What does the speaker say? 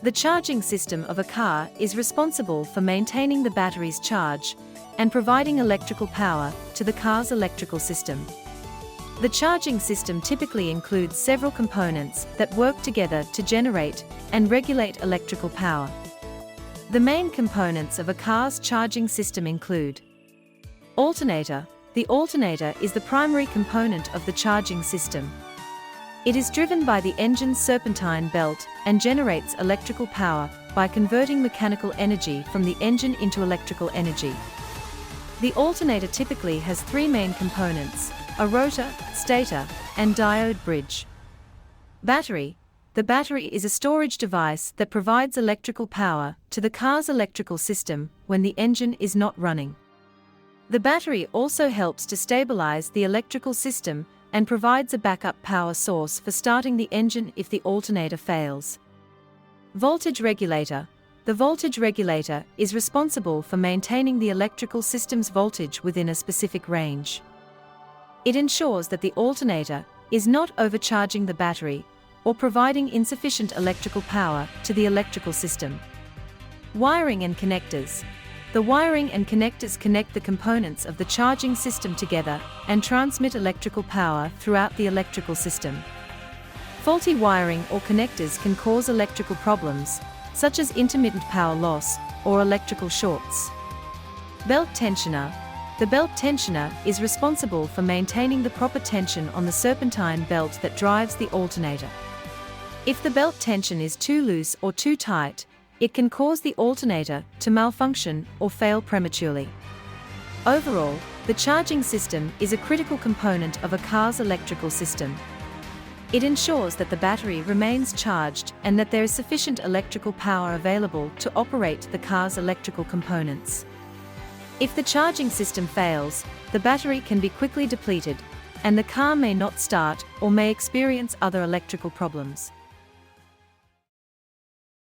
The charging system of a car is responsible for maintaining the battery's charge and providing electrical power to the car's electrical system. The charging system typically includes several components that work together to generate and regulate electrical power. The main components of a car's charging system include Alternator. The alternator is the primary component of the charging system. It is driven by the engine's serpentine belt and generates electrical power by converting mechanical energy from the engine into electrical energy. The alternator typically has three main components: a rotor, stator, and diode bridge. Battery. The battery is a storage device that provides electrical power to the car's electrical system when the engine is not running. The battery also helps to stabilize the electrical system and provides a backup power source for starting the engine if the alternator fails. Voltage regulator. The voltage regulator is responsible for maintaining the electrical system's voltage within a specific range. It ensures that the alternator is not overcharging the battery or providing insufficient electrical power to the electrical system. Wiring and connectors. The wiring and connectors connect the components of the charging system together and transmit electrical power throughout the electrical system. Faulty wiring or connectors can cause electrical problems, such as intermittent power loss or electrical shorts. Belt tensioner. The belt tensioner is responsible for maintaining the proper tension on the serpentine belt that drives the alternator. If the belt tension is too loose or too tight, it can cause the alternator to malfunction or fail prematurely. Overall, the charging system is a critical component of a car's electrical system. It ensures that the battery remains charged and that there is sufficient electrical power available to operate the car's electrical components. If the charging system fails, the battery can be quickly depleted, and the car may not start or may experience other electrical problems.